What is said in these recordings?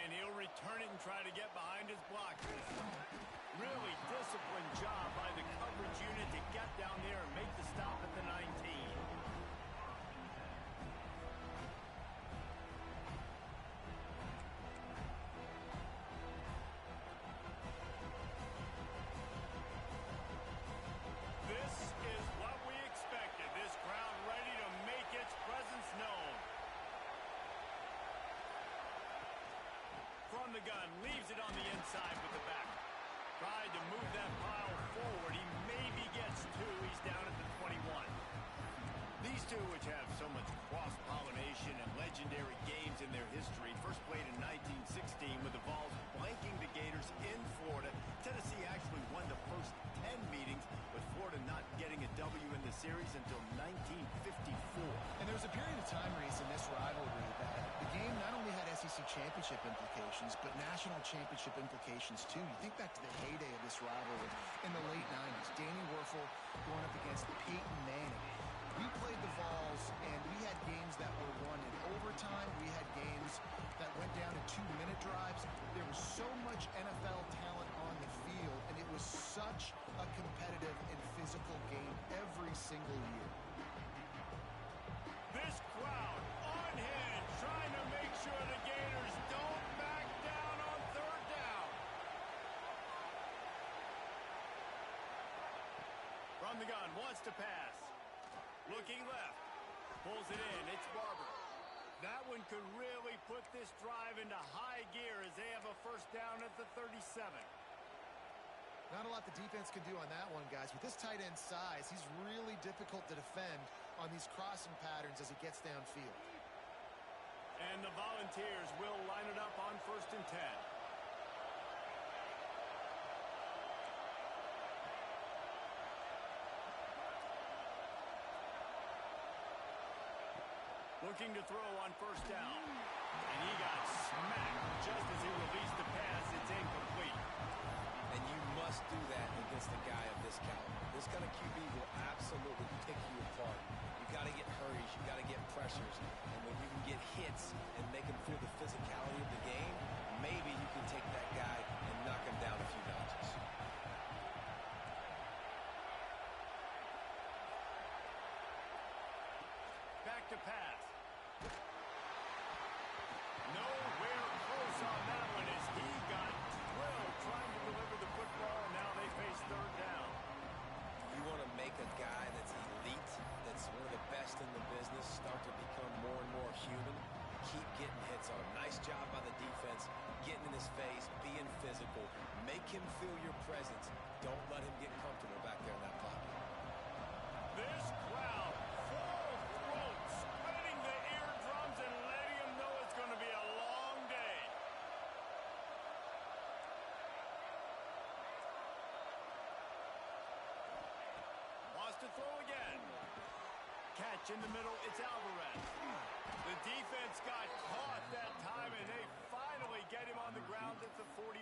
And he'll return it and try to get behind his blockers. Really disciplined job by the coverage unit to get down there and make the stop at the 19. This is what we expected. This crowd ready to make its presence known. From the gun, leaves it on the inside with the back. Tried to move that pile forward. He maybe gets two. He's down at the 21. These two, which have so much cross-pollination and legendary games in their history, first played in 1916 with the Vols blanking the Gators in Florida. Tennessee actually won the first 10 meetings, with Florida not getting a W in the series until 1954. And there was a period of time, Reese, in this rivalry that the game not only had SEC championship implications, but national championship implications too. You think back to the heyday of this rivalry in the late 90s. Danny Werfel going up against Peyton Manning. We played the Vols, and we had games that were won in overtime. We had games that went down to 2-minute drives. There was so much NFL talent on the field, and it was such a competitive and physical game every single year. This crowd unhinged, trying to make sure the Gators don't back down on third down. From the gun, wants to pass. Looking left. Pulls it in. It's Barber. That one could really put this drive into high gear as they have a first down at the 37. Not a lot the defense can do on that one, guys. With this tight end size, he's really difficult to defend on these crossing patterns as he gets downfield. And the Volunteers will line it up on 1st and 10. Looking to throw on first down. And he got smacked just as he released the pass. It's incomplete. And you must do that against a guy of this caliber. This kind of QB will absolutely pick you apart. You got to get hurries. You got to get pressures. And when you can get hits and make him feel the physicality of the game, maybe you can take that guy and knock him down a few notches. Back to pass. Nowhere close on that one as he got drilled trying to deliver the football, and now they face third down. You want to make a guy that's elite, that's one of the best in the business, start to become more and more human. Keep getting hits on. Nice job by the defense, getting in his face, being physical. Make him feel your presence. Don't let him get comfortable back there in that pocket. This crowd, full throat, splitting the eardrums and letting him know it's going to be a long day. Wants to throw again. Catch in the middle, it's Alvarez. The defense got caught that time, and they finally get him on the ground at the 41.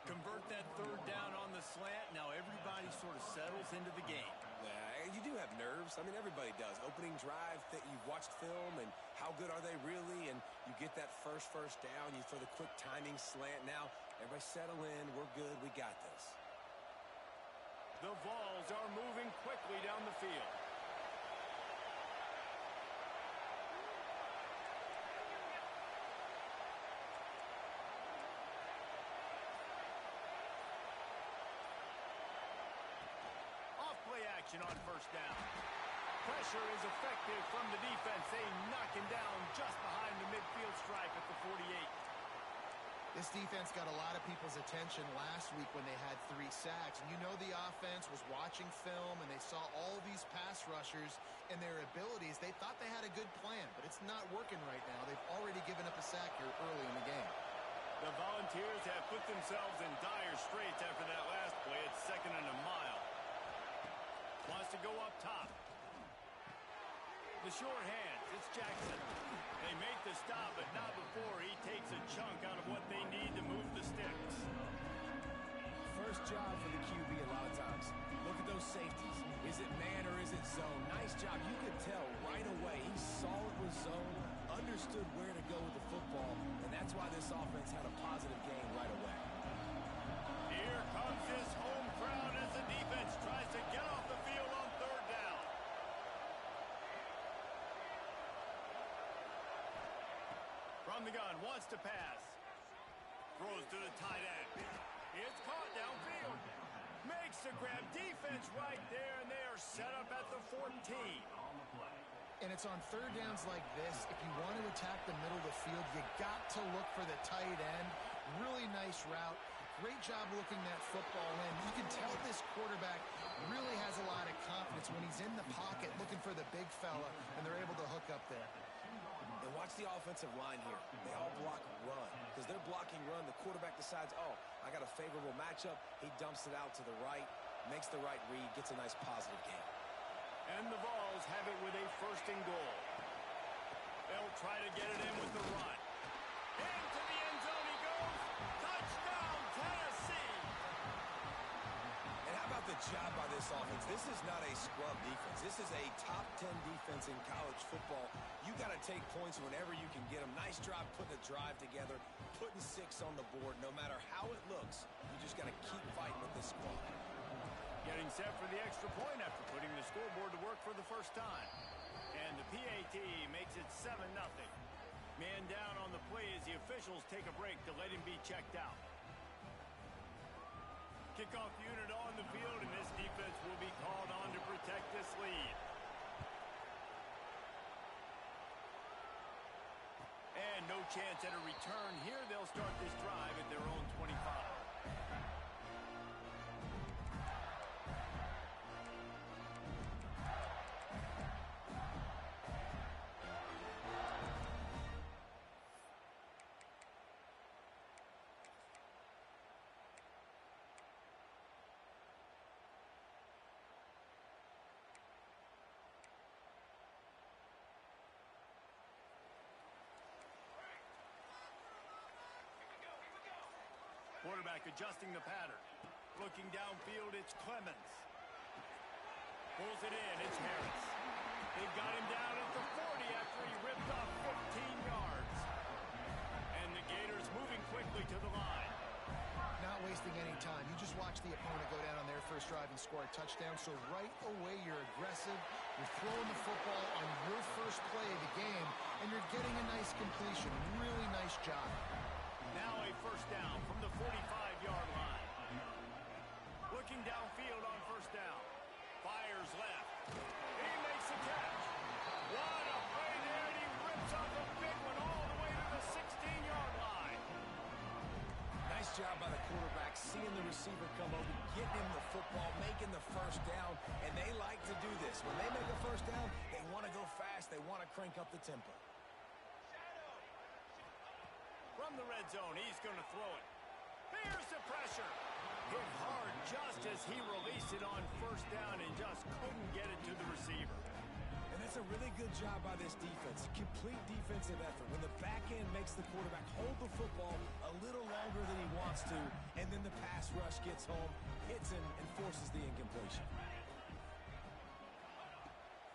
Convert that third down on the slant. Now everybody sort of settles into the game. Yeah, you do have nerves. I mean, everybody does. Opening drive, that you've watched film, and how good are they really? And you get that first down. You throw the quick timing slant. Now, everybody settle in. We're good. We got this. The Vols are moving quickly down the field. Play action on first down. Pressure is effective from the defense. They knock him down just behind the midfield stripe at the 48. This defense got a lot of people's attention last week when they had 3 sacks. And you know the offense was watching film, and they saw all these pass rushers and their abilities. They thought they had a good plan, but it's not working right now. They've already given up a sack here early in the game. The Volunteers have put themselves in dire straits after that last play. It's 2nd and a mile. Wants to go up top. The short hands, it's Jackson. They make the stop, but not before he takes a chunk out of what they need to move the sticks. First job for the QB a lot of times. Look at those safeties. Is it man or is it zone? Nice job. You could tell right away. He saw it was zone, understood where to go with the football, and that's why this offense had a positive game right away. Here comes his home crowd as the defense tries to get off the field on third down. From the gun, wants to pass. Throws to the tight end. It's caught downfield. Makes the grab. Defense right there, and they are set up at the 14. And it's on third downs like this. If you want to attack the middle of the field, you got to look for the tight end. Really nice route. Great job looking that football in. You can tell this quarterback really has a lot of confidence when he's in the pocket looking for the big fella, and they're able to hook up there. And watch the offensive line here. They all block run. Because they're blocking run, the quarterback decides, oh, I got a favorable matchup. He dumps it out to the right, makes the right read, gets a nice positive game. And the Vols have it with a first and goal. They'll try to get it in with the run. Into the end zone he goes. Touchdown, Tennessee! And how about the job by this offense? This is not a scrub defense. This is a top 10 defense in college football. You got to take points whenever you can get them. Nice job putting a drive together, putting 6 on the board. No matter how it looks, you just got to keep fighting with this squad. Getting set for the extra point after putting the scoreboard to work for the first time. And the PAT makes it 7-0. Man down on the play as the officials take a break to let him be checked out. Kickoff unit on the field, and this defense will be called on to protect this lead. And no chance at a return here. They'll start this drive at their own 25. Quarterback adjusting the pattern. Looking downfield, it's Clemens. Pulls it in, it's Harris. They've got him down at the 40 after he ripped off 15 yards. And the Gators moving quickly to the line. Not wasting any time. You just watch the opponent go down on their first drive and score a touchdown. So right away, you're aggressive. You're throwing the football on your first play of the game, and you're getting a nice completion. Really nice job. Now a first down from the 45-yard line. Looking downfield on first down. Fires left. He makes the catch. What a play there, and he rips off a big one all the way to the 16-yard line. Nice job by the quarterback, seeing the receiver come over, getting him the football, making the first down, and they like to do this. When they make a first down, they want to go fast. They want to crank up the tempo. From the red zone, he's going to throw it. Here's the pressure. Hit hard just as he released it on first down and just couldn't get it to the receiver. And that's a really good job by this defense. Complete defensive effort. When the back end makes the quarterback hold the football a little longer than he wants to, and then the pass rush gets home, hits him, and forces the incompletion.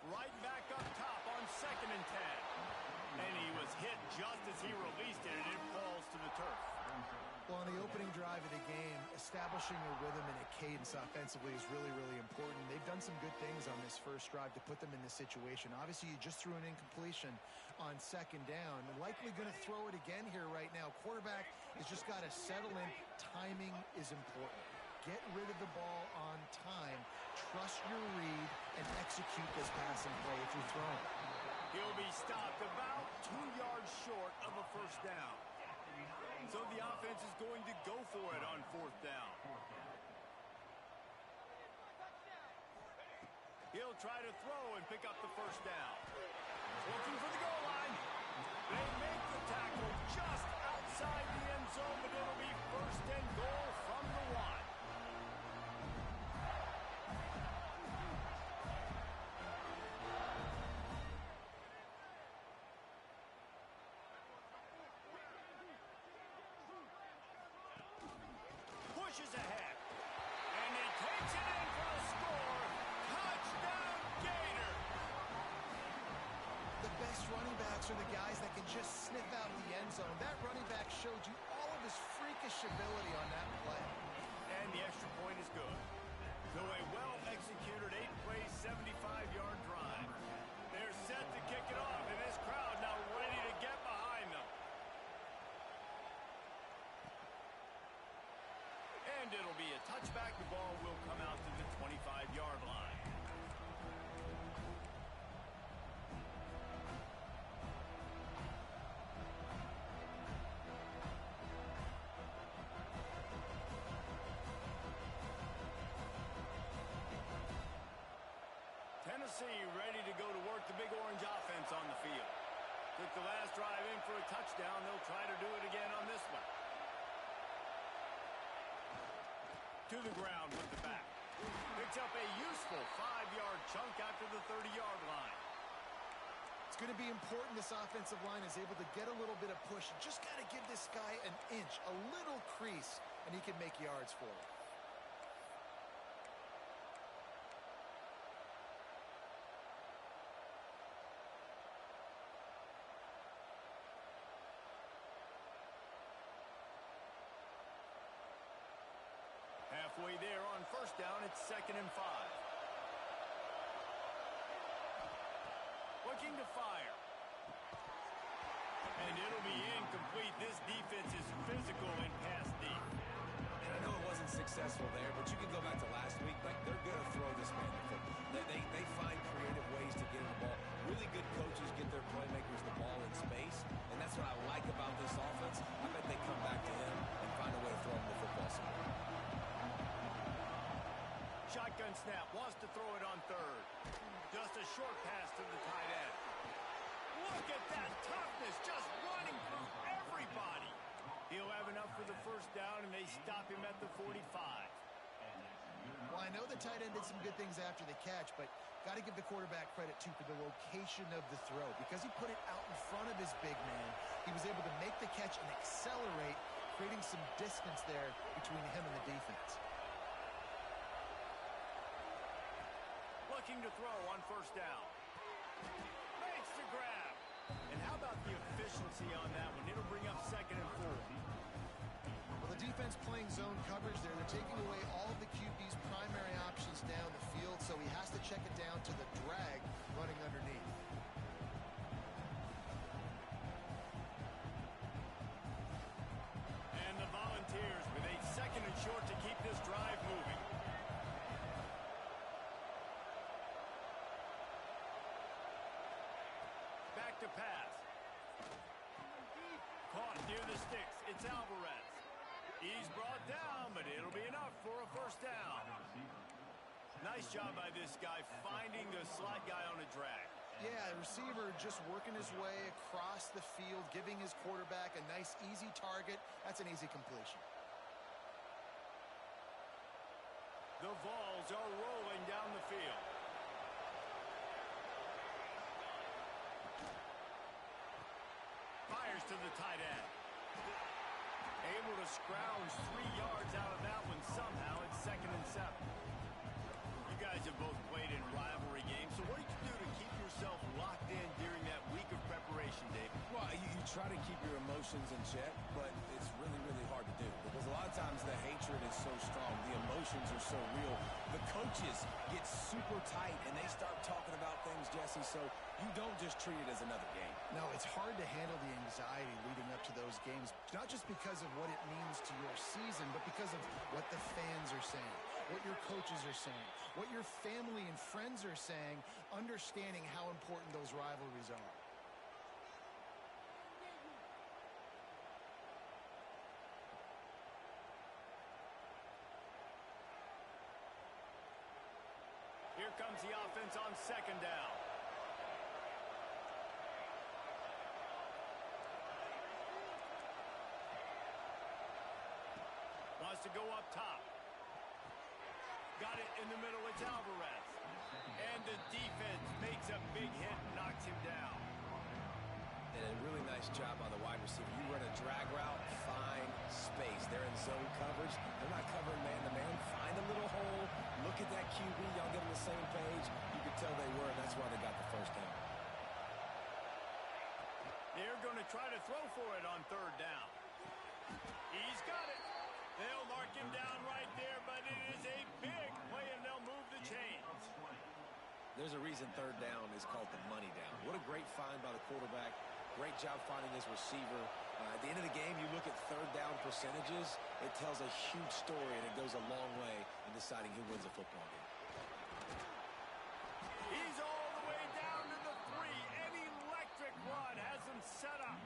Right back up top on 2nd and 10. And he was hit just as he released it, and it falls to the turf. Well, on the opening drive of the game, establishing a rhythm and a cadence offensively is really, really important. They've done some good things on this first drive to put them in this situation. Obviously, you just threw an incompletion on 2nd down. Likely going to throw it again here right now. Quarterback has just got to settle in. Timing is important. Get rid of the ball on time. Trust your read and execute this passing play if you're throwing. He'll be stopped about 2 yards short of a first down. So the offense is going to go for it on 4th down. He'll try to throw and pick up the first down. Looking for the goal line. They make the tackle just outside the end zone, but it'll be 1st and goal from the 1. Pushes ahead. And he takes it in for the score. Touchdown, Gator! The best best running backs are the guys that can just sniff out the end zone. That running back showed you all of his freakish ability on that play. And the extra point is good. So a well-executed 8-play, 75-yard drive. They're set to kick it off, and this crowd now ready to get behind them. And it'll be a touchback. The ball will come out to the 25-yard line. Tennessee ready to go to work the Big Orange offense on the field. Took the last drive in for a touchdown. They'll try to do it again on this one. To the ground with the back. Picks up a useful 5-yard chunk after the 30-yard line. It's going to be important this offensive line is able to get a little bit of push. You just got to give this guy an inch, a little crease, and he can make yards for it. Halfway there on first down, it's 2nd and 5. Looking to fire. And it'll be incomplete. This defense is physical in pass deep. And I know it wasn't successful there, but you can go back to last week. Like, they're going to throw this man the football. They find creative ways to get him the ball. Really good coaches get their playmakers the ball in space, and that's what I like about this offense. I bet they come back to him and find a way to throw him the football somewhere. Shotgun snap, wants to throw it on 3rd. Just a short pass to the tight end. Look at that toughness, just running through everybody. He'll have enough for the first down, and they stop him at the 45. Well, I know the tight end did some good things after the catch, but got to give the quarterback credit, too, for the location of the throw. Because he put it out in front of his big man, he was able to make the catch and accelerate, creating some distance there between him and the defense. Looking to throw on first down. Makes the grab. And how about the efficiency on that one? It'll bring up 2nd and 4. Well, the defense playing zone coverage there. They're taking away all of the QB's primary options down the field, so he has to check it down to the drag running underneath. And the Volunteers with a 2nd and short to keep this drive moving. Back to pass. Caught near the sticks. It's Alvarez. He's brought down, but it'll be enough for a first down. Nice job by this guy finding the slot guy on a drag. Yeah, the receiver just working his way across the field, giving his quarterback a nice, easy target. That's an easy completion. The Vols are rolling down the field. Fires to the tight end. Able to scrounge 3 yards out of that one somehow. It's 2nd and 7. You guys have both played in rivalry games, so what did you do to keep yourself locked in during that week of preparation, David? Well, you try to keep your emotions in check, but it's really, really hard to do because a lot of times the hatred is so strong. The emotions are so real. The coaches get super tight, and they start talking about things, Jesse, so you don't just treat it as another game. No, it's hard to handle the anxiety leading up to those games, not just because of what it means to your season, but because of what the fans are saying, what your coaches are saying, what your family and friends are saying, understanding how important those rivalries are. Here comes the offense on 2nd down. Wants to go up top. Got it in the middle. It's Alvarez. And the defense makes a big hit and knocks him down. And a really nice job on the wide receiver. You run a drag route, find space. They're in zone coverage. They're not covering man-to-man. Find a little hole. Look at that QB. Y'all get on the same page. You could tell they were, and that's why they got the first down. to try to throw for it on third down. He's got it. They'll mark him down right there, but it is a big play, and they'll move the chains. There's a reason third down is called the money down. What a great find by the quarterback. Great job finding his receiver. At the end of the game, you look at third down percentages. It tells a huge story, and it goes a long way in deciding who wins a football game. He's all the way down to the 3. An electric run has him set up.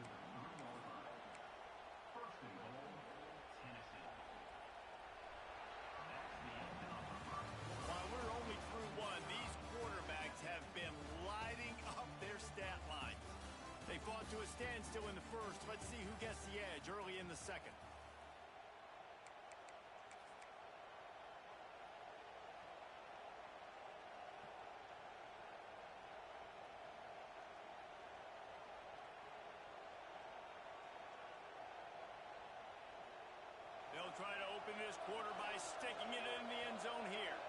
While we're only through one, these quarterbacks have been lighting up their stat lines. They fought to a standstill in the first. Let's see who gets the edge early in the second. They'll try to open this quarter by sticking it in the end zone here.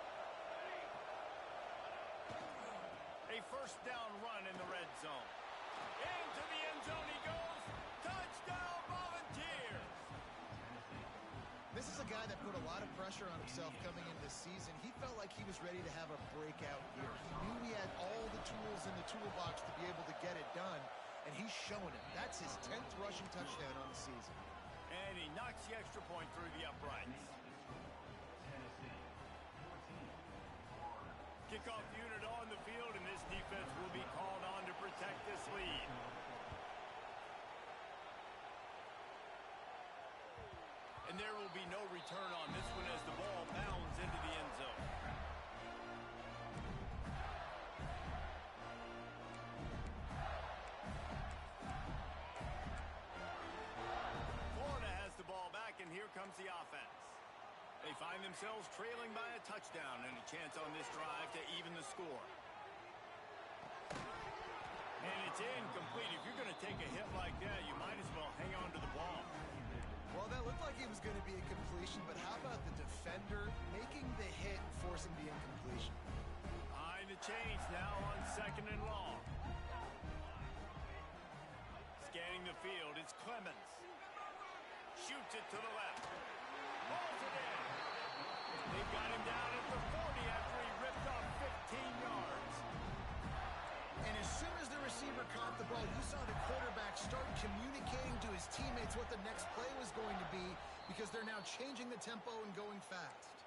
A first down run in the red zone. Into the end zone he goes. Touchdown, Volunteers! This is a guy that put a lot of pressure on himself coming into this season. He felt like he was ready to have a breakout year. He knew he had all the tools in the toolbox to be able to get it done, and he's showing it. That's his 10th rushing touchdown on the season. And he knocks the extra point through the uprights. Kickoff unit on the field, and this defense will be called on to protect this lead. And there will be no return on this one as the ball bounds into the end zone. Florida has the ball back, and here comes the offense. They find themselves trailing by a touchdown and a chance on this drive to even the score. And it's incomplete. If you're going to take a hit like that, you might as well hang on to the ball. Well, that looked like it was going to be a completion, but how about the defender making the hit and forcing the incompletion? Behind the chains now on second and long. Scanning the field, it's Clemens. Shoots it to the left. Balls it in. They've got him down at the 40 after he ripped off 15 yards. And as soon as the receiver caught the ball, you saw the quarterback start communicating to his teammates what the next play was going to be, because they're now changing the tempo and going fast.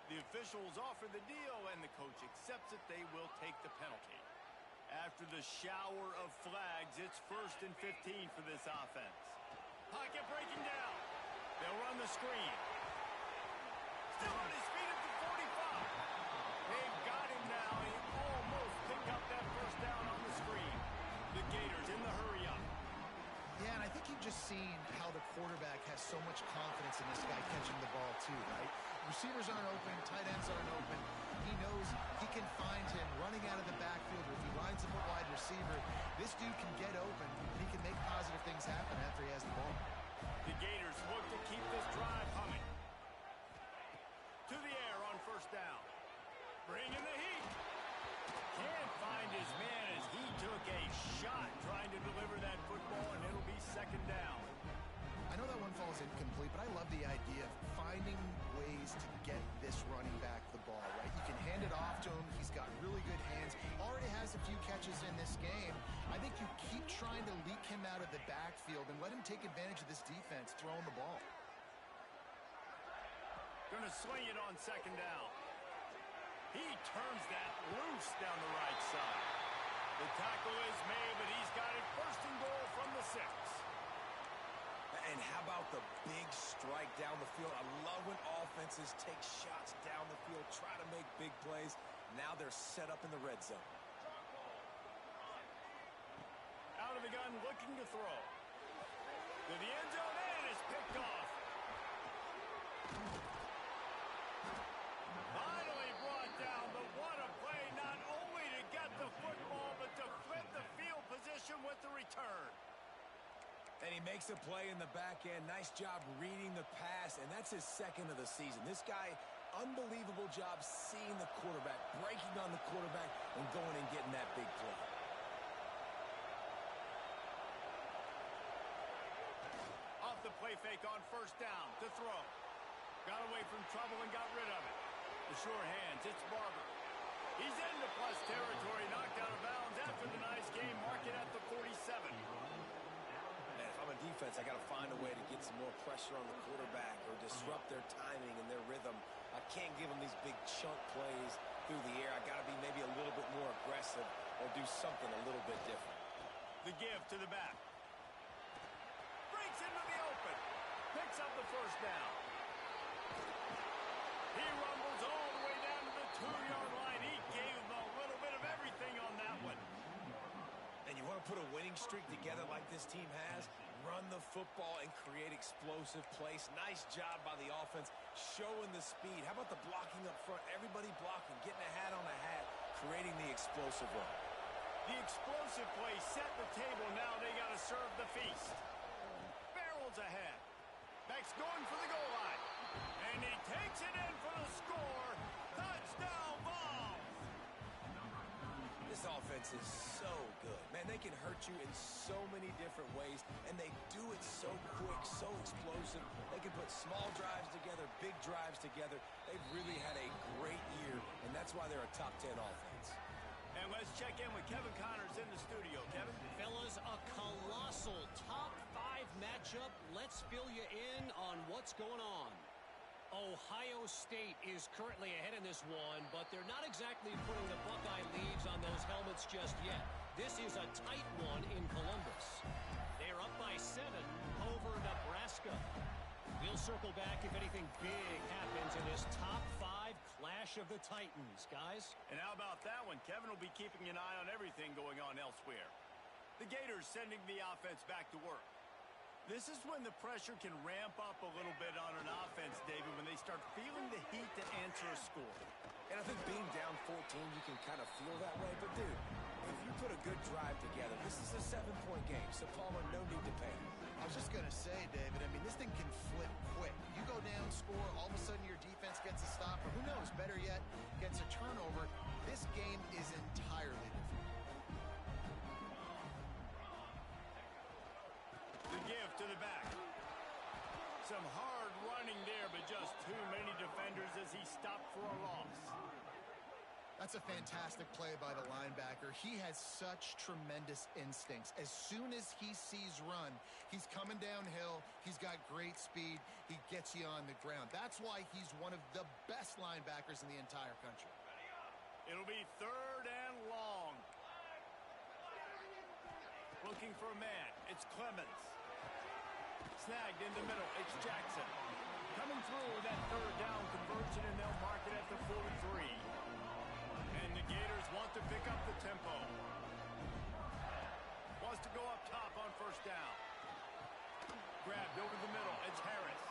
The officials offer the deal, and the coach accepts it. They will take the penalty. After the shower of flags, it's 1st and 15 for this offense. Pocket breaking down. They'll run the screen. Still on his feet at the 45. They've got him now. He almost picked up that first down on the screen. The Gators in the hurry up. Yeah, and I think you've just seen how the quarterback has so much confidence in this guy catching the ball too, right? Receivers aren't open, tight ends aren't open. He knows he can find him running out of the backfield, or if he lines up a wide receiver, this dude can get open, and he can make positive things happen after he has the ball. The Gators look to keep this drive humming. To the air on first down. Bringing the heat. Can't find his man as he took a shot trying to deliver that football, and it'll be second down. I know that one falls incomplete, but I love the idea of finding ways to get this running back the ball, right? You can hand it off to him. He's got really good hands. Already has a few catches in this game. I think you keep trying to leak him out of the backfield and let him take advantage of this defense throwing the ball. Going to swing it on second down. He turns that loose down the right side. The tackle is made, but he's got it first and goal from the 6. And how about the big strike down the field? I love when offenses take shots down the field, try to make big plays. Now they're set up in the red zone. Out of the gun, looking to throw. To the end zone, and it's picked off. Finally brought down, but what a play, not only to get the football, but to flip the field position with the return. And he makes a play in the back end. Nice job reading the pass, and that's his second of the season. This guy, unbelievable job seeing the quarterback, breaking on the quarterback, and going and getting that big play. play fake on first down to throw. Got away from trouble and got rid of it. The sure hands, it's Barber. He's into plus territory, knocked out of bounds after the nice game. Mark it at the 47. Man, if I'm a defense, I got to find a way to get some more pressure on the quarterback or disrupt their timing and their rhythm. I can't give them these big chunk plays through the air. I got to be maybe a little bit more aggressive or do something a little bit different. The give to the back. Breaks into the open. Picks up the first down. He rumbles all the way down to the 2-yard line. He gave them a little bit of everything on that one. And you want to put a winning streak together like this team has? Run the football and create explosive plays. Nice job by the offense, showing the speed. How about the blocking up front? Everybody blocking, getting a hat on a hat, creating the explosive run. The explosive play set the table. Now they got to serve the feast. Barrels ahead. Beck's going for the goal line. And he takes it in for the score. Touchdown, Vols! This offense is so good. Man, they can hurt you in so many different ways, and they do it so quick, so explosive. They can put small drives together, big drives together. They've really had a great year, and that's why they're a top 10 offense. And let's check in with Kevin Connors in the studio. Kevin? Fellas, a colossal top 5 matchup. Let's fill you in on what's going on. Ohio State is currently ahead in this one, but they're not exactly putting the Buckeye leaves on those helmets just yet. This is a tight one in Columbus. They're up by 7 over Nebraska. We'll circle back if anything big happens in this top 5 clash of the Titans, guys. And how about that one? Kevin will be keeping an eye on everything going on elsewhere. The Gators sending the offense back to work. This is when the pressure can ramp up a little bit on an offense, David, when they start feeling the heat to answer a score. And I think being down 14, you can kind of feel that way. But, dude, if you put a good drive together, this is a 7-point game. So, Palmer, no need to panic. I was just going to say, David, I mean, this thing can flip quick. You go down, score, all of a sudden your defense gets a stop, or who knows, better yet, gets a turnover. This game is entirely different. The give to the back. Some hard running there, but just too many defenders as he stopped for a loss. That's a fantastic play by the linebacker. He has such tremendous instincts. As soon as he sees run, he's coming downhill. He's got great speed. He gets you on the ground. That's why he's one of the best linebackers in the entire country. It'll be 3rd and long. Looking for a man. It's Clemens. Snagged in the middle. It's Jackson. Coming through with that 3rd down conversion, and they'll mark it at the 43. And the Gators want to pick up the tempo. Wants to go up top on first down. Grabbed over the middle. It's Harris.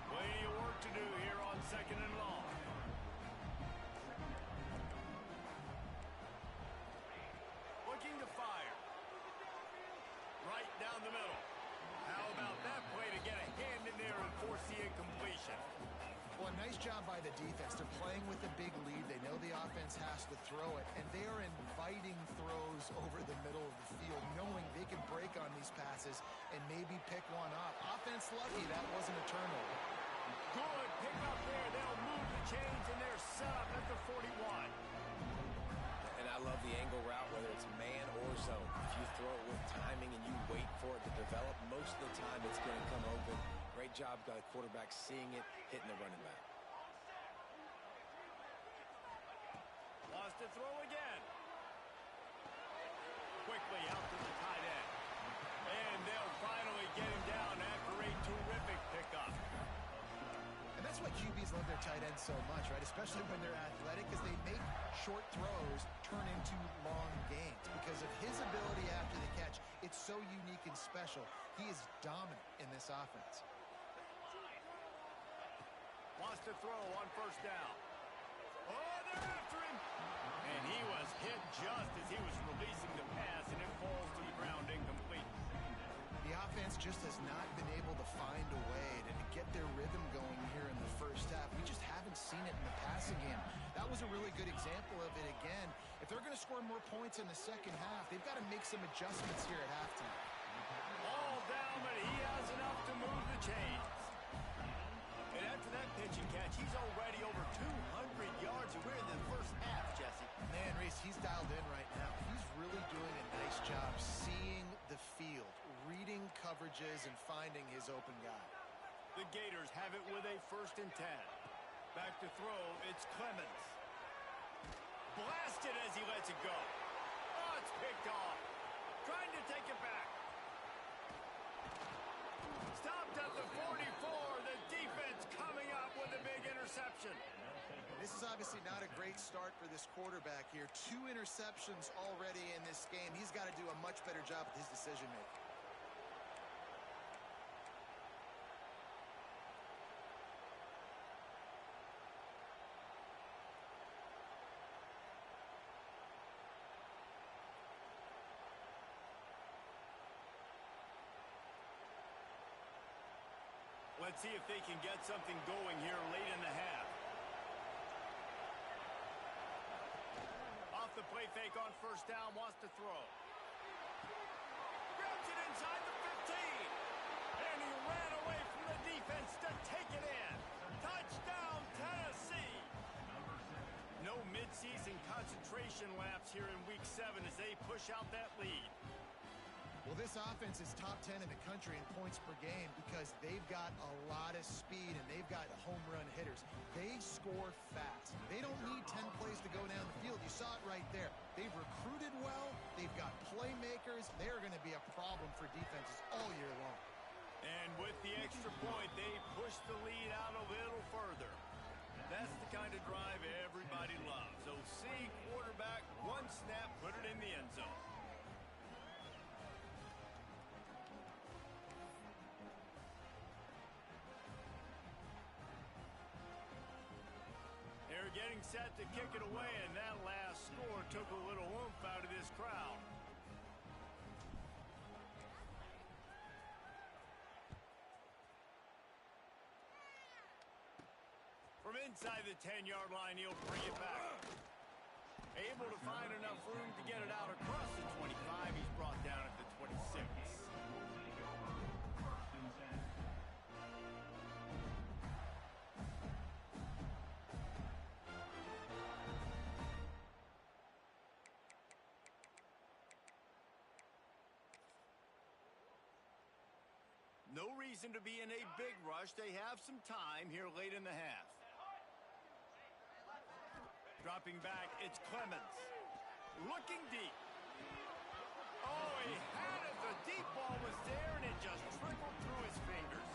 Plenty of work to do here on 2nd and long. Looking to fire. Right down the middle. How about that play to get a hand in there and force the incompletion? Well, a nice job by the defense. They're playing with a big lead. They know the offense has to throw it, and they are inviting throws over the middle of the field, knowing they can break on these passes and maybe pick one off. Offense lucky that wasn't a turnover. Good pick up there. They'll move the chains, and they're set up at the 41. And I love the angle route, whether it's man or zone. If you throw it with timing and you wait for it to develop, most of the time it's going to come open. Great job by the quarterback seeing it, hitting the running back. Wants to throw again. Quickly out to the tight end. And they'll finally get him down after a terrific pickup. And that's why QBs love their tight ends so much, right? Especially when they're athletic, because they make short throws turn into long gains. Because of his ability after the catch, it's so unique and special. He is dominant in this offense. Wants to throw on first down. Oh, they're after him. And he was hit just as he was releasing the pass, and it falls to the ground incomplete. The offense just has not been able to find a way to get their rhythm going here in the first half. We just haven't seen it in the passing game. That was a really good example of it again. If they're going to score more points in the second half, they've got to make some adjustments here at halftime. All down, but he has enough to move the chains. And after that pitching catch, he's already over 200 yards, and we're in the first half, Jesse. Man, Reese, he's dialed in right now. He's really doing a nice job seeing the field, reading coverages, and finding his open guy. The Gators have it with a 1st and 10. Back to throw, it's Clemens. Blasted as he lets it go. Oh, it's picked off. Trying to take it back. Stopped at the 44. The defense coming up with a big interception. This is obviously not a great start for this quarterback here. 2 interceptions already in this game. He's got to do a much better job with his decision-making. Let's see if they can get something going here late in the half. Off the play fake on 1st down, wants to throw. Grabs it inside the 15. And he ran away from the defense to take it in. Touchdown, Tennessee. No midseason concentration lapse here in Week 7 as they push out that lead. Well, this offense is top 10 in the country in points per game because they've got a lot of speed and they've got home run hitters. They score fast. They don't need 10 plays to go down the field. You saw it right there. They've recruited well. They've got playmakers. They're going to be a problem for defenses all year long. And with the extra point, they push the lead out a little further. That's the kind of drive everybody loves. OC quarterback, 1 snap, put it in the end zone. They're getting set to kick it away, and that last score took a little oomph out of this crowd. From inside the 10-yard line, he'll bring it back. Able to find enough room to get it out across the 25. He's brought down at the 26. No reason to be in a big rush. They have some time here late in the half. Dropping back, it's Clemens. Looking deep. Oh, he had it. The deep ball was there, and it just trickled through his fingers.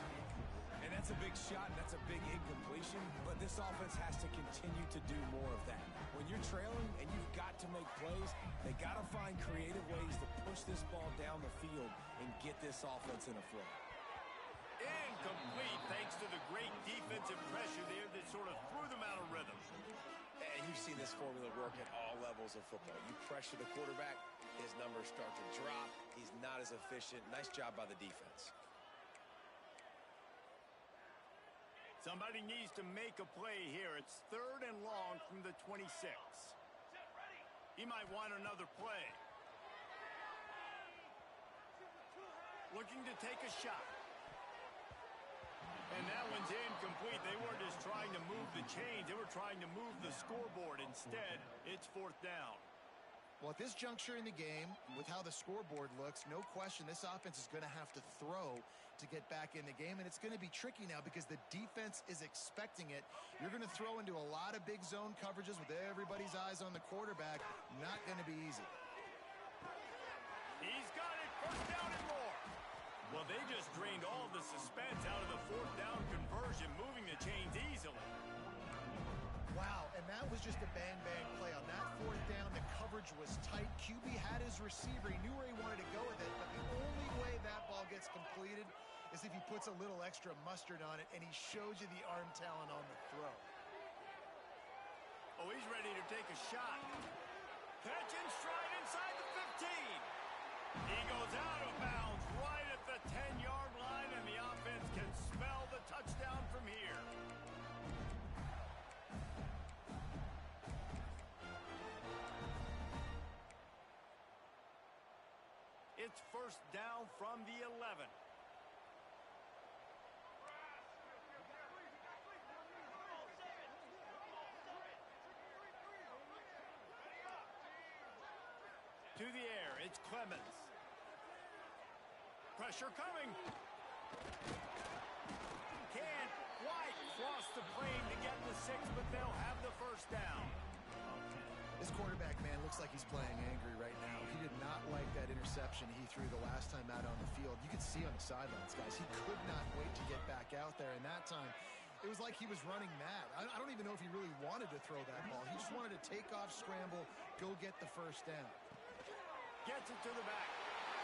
And that's a big shot, and that's a big incompletion, but this offense has to continue to do more of that. When you're trailing and you've got to make plays, they got to find creative ways to push this ball down the field and get this offense in a flow. Incomplete, thanks to the great defensive pressure there that sort of threw them out of rhythm. And you've seen this formula work at all levels of football. You pressure the quarterback, his numbers start to drop. He's not as efficient. Nice job by the defense. Somebody needs to make a play here. It's 3rd and long from the 26. He might want another play. Looking to take a shot. And that one's incomplete. They weren't just trying to move the chains. They were trying to move the scoreboard. Instead, it's 4th down. Well, at this juncture in the game, with how the scoreboard looks, no question this offense is going to have to throw to get back in the game, and it's going to be tricky now because the defense is expecting it. You're going to throw into a lot of big zone coverages with everybody's eyes on the quarterback. Not going to be easy. He's got it. 1st down and more. Well, they just drained all the suspense out of the 4th down conversion, moving the chains easily. Wow, and that was just a bang-bang play. On that 4th down, the coverage was tight. QB had his receiver. He knew where he wanted to go with it, but the only way that ball gets completed is if he puts a little extra mustard on it, and he shows you the arm talent on the throw. Oh, he's ready to take a shot. Catch in stride inside the 15. He goes out of bounds right at the 10-yard line, and the offense can smell the touchdown from here. It's 1st down from the 11. It's Clemens. Pressure coming. Can't quite cross the plane to get the 6, but they'll have the first down. This quarterback, man, looks like he's playing angry right now. He did not like that interception he threw the last time out on the field. You could see on the sidelines, guys, he could not wait to get back out there. And that time, it was like he was running mad. I don't even know if he really wanted to throw that ball. He just wanted to take off, scramble, go get the first down. Gets it to the back.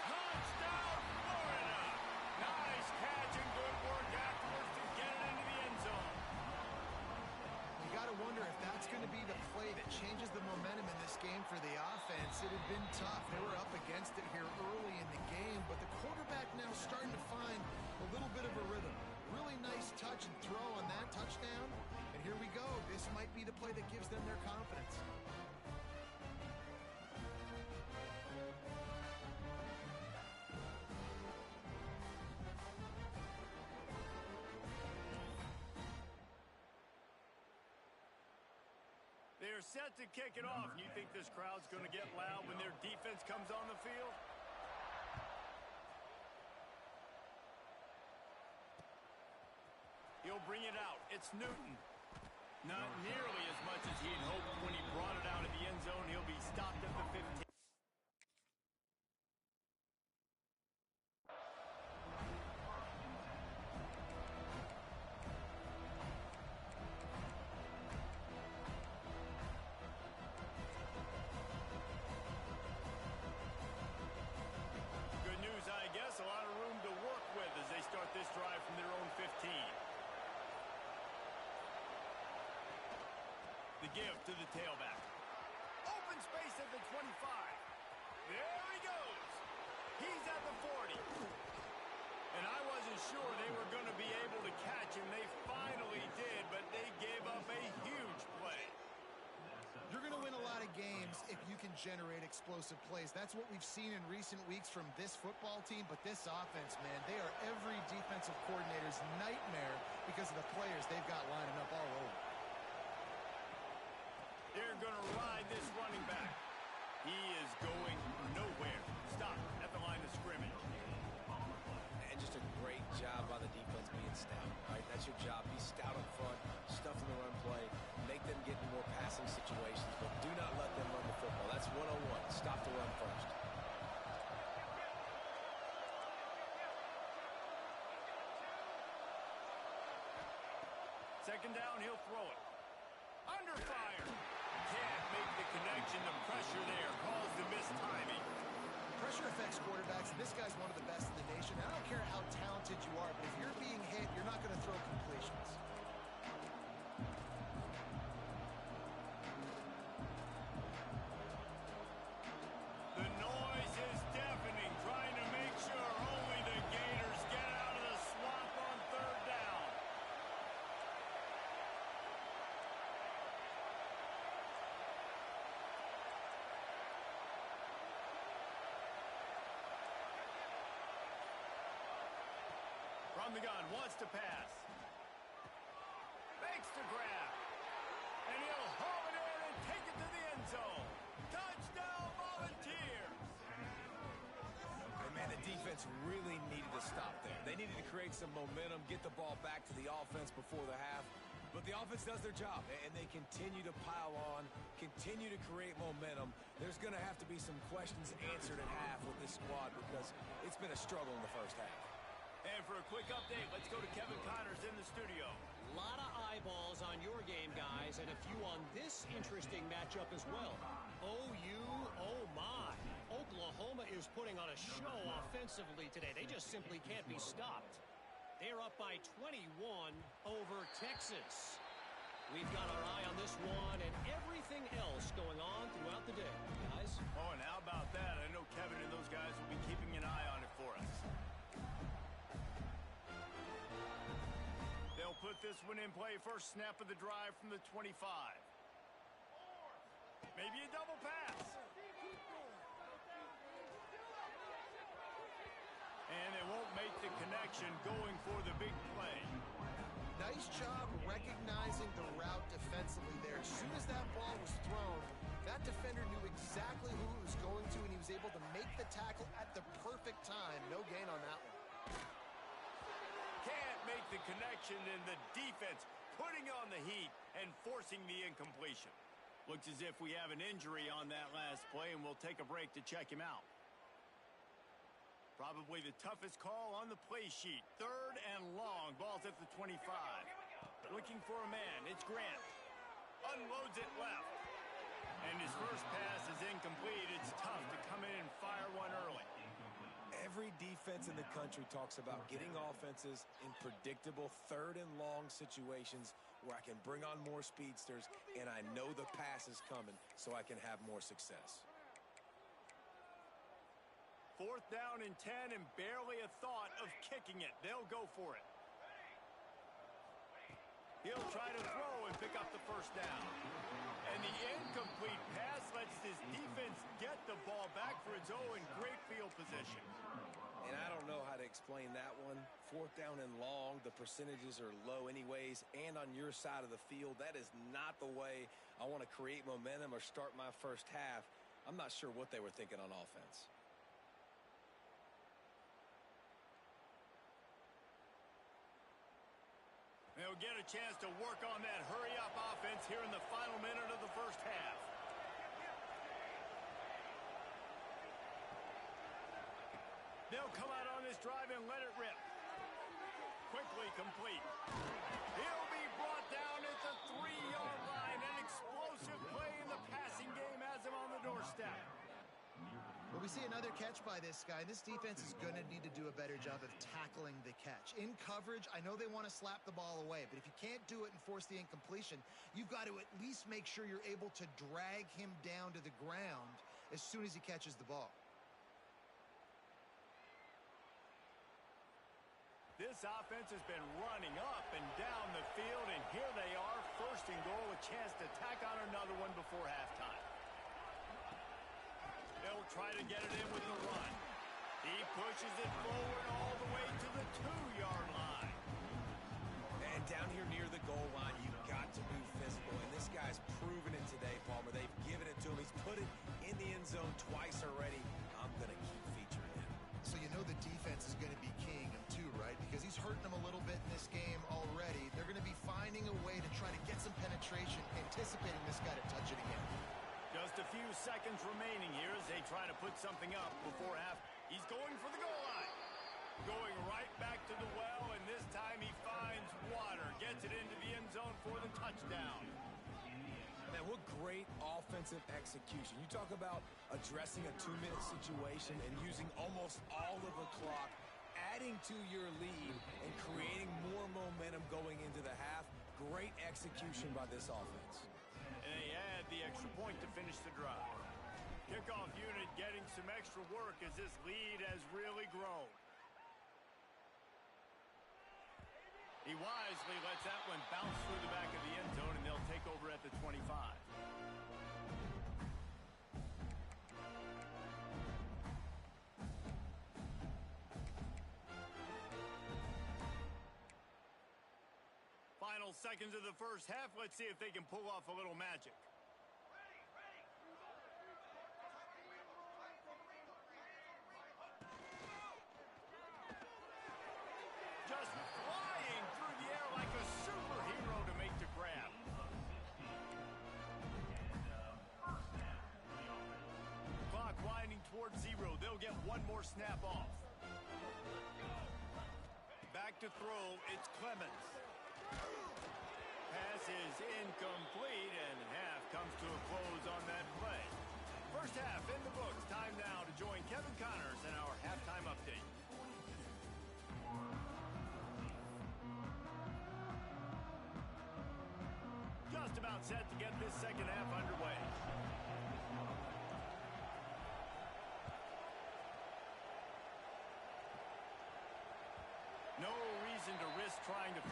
Touchdown, Florida! Nice catch and good work afterwards to get it into the end zone. You got to wonder if that's going to be the play that changes the momentum in this game for the offense. It had been tough. They were up against it here early in the game, but the quarterback now starting to find a little bit of a rhythm. Really nice touch and throw on that touchdown. And here we go. This might be the play that gives them their confidence. They're set to kick it off. You think this crowd's going to get loud when their defense comes on the field? He'll bring it out. It's Newton. Not nearly as much as he'd hoped when he brought it out of the end zone. He'll be stopped at the 15. Good news, I guess. A lot of room to work with as they start this drive from their own 15. The give to the tailback. Open space at the 25. There he goes. He's at the 40. And I wasn't sure they were going to be able to catch him. They finally did, but they gave up a huge play. You're going to win a lot of games if you can generate explosive plays. That's what we've seen in recent weeks from this football team, but this offense, man, they are every defensive coordinator's nightmare because of the players they've got lining up all over. They're going to ride this running back. He is going nowhere. Stop at the line of scrimmage. And just a great job by the defense being stout, right? That's your job. Be stout up front, stuff in the run play, make them get in more passing situations, but do not let them run the football. That's 101. Stop the run first. Second down, he'll throw it. Under fire. Can't make the connection. The pressure there caused the missed timing. Pressure affects quarterbacks, and this guy's one of the best in the nation. I don't care how talented you are, but if you're being hit, you're not going to throw completions. The noise is deafening, trying to make sure only the Gators get out of the swamp on third down. From the gun, wants to pass. Fakes the grab. And he'll haul it in and take it to the end zone. Touchdown, Volunteers! And man, the defense really needed to stop there. They needed to create some momentum, get the ball back to the offense before the half. But the offense does their job, and they continue to pile on, continue to create momentum. There's going to have to be some questions answered at half with this squad because it's been a struggle in the first half. And for a quick update, let's go to Kevin Connors in the studio. A lot of eyeballs on your game, guys, and a few on this interesting matchup as well. OU, oh my. Oklahoma is putting on a show offensively today. They just simply can't be stopped. They're up by 21 over Texas. We've got our eye on this one and everything else going on throughout the day, guys. Oh, and how about that? I know Kevin and those guys will be keeping an eye on it for us. They'll put this one in play. First snap of the drive from the 25. Maybe a double pass. And they won't make the connection going for the big play. Nice job recognizing the route defensively there. As soon as that ball was thrown, that defender knew exactly who it was going to, and he was was able to make the tackle at the perfect time. No gain on that one. Can't make the connection, and the defense putting on the heat and forcing the incompletion. Looks as if we have an injury on that last play, and we'll take a break to check him out. Probably the toughest call on the play sheet. 3rd and long. Ball's at the 25. Looking for a man. It's Grant. Unloads it left. And his first pass is incomplete. It's tough to come in and fire one early. Every defense in the country talks about getting offenses in predictable 3rd and long situations where I can bring on more speedsters and I know the pass is coming so I can have more success. 4th down and 10 and barely a thought of kicking it. They'll go for it. He'll try to throw and pick up the first down. And the incomplete pass lets this defense get the ball back for its own great field position. And I don't know how to explain that one. 4th down and long, the percentages are low anyways, and on your side of the field, that is not the way I want to create momentum or start my first half. I'm not sure what they were thinking on offense. They'll get a chance to work on that hurry-up offense here in the final minute of the first half. They'll come out on this drive and let it rip. Quickly complete. He'll be brought down at the 3-yard line. An explosive play in the passing game has him on the doorstep. Well, we see another catch by this guy. This defense is going to need to do a better job of tackling the catch. In coverage, I know they want to slap the ball away, but if you can't do it and force the incompletion, you've got to at least make sure you're able to drag him down to the ground as soon as he catches the ball. This offense has been running up and down the field, and here they are, 1st and goal, a chance to tack on another one before halftime. They'll try to get it in with the run. He pushes it forward all the way to the 2-yard line. And down here near the goal line, you've got to be physical, and this guy's proven it today, Palmer. They've given it to him. He's put it in the end zone twice already. I'm going to keep featuring him. So you know the defense is going to be keying him too, right? Because he's hurting them a little bit in this game already. They're going to be finding a way to try to get some penetration, anticipating this guy to touch it again. Just a few seconds remaining here as they try to put something up before half. He's going for the goal line. Going right back to the well, and this time he finds water. Gets it into the end zone for the touchdown. Man, what great offensive execution. You talk about addressing a 2-minute situation and using almost all of the clock, adding to your lead and creating more momentum going into the half. Great execution by this offense. And they add the extra point to finish the drive. Kickoff unit getting some extra work as this lead has really grown. He wisely lets that one bounce through the back of the end zone, and they'll take over at the 25. Final seconds of the first half. Let's see if they can pull off a little magic. Just flying through the air like a superhero to make the grab. Clock winding towards 0. They'll get one more snap off. Back to throw. It's Clemens. Pass is incomplete, and half comes to a close on that play. First half in the books. Time now to join Kevin Connors in our halftime update. Just about set to get this second half underway. No reason to risk trying to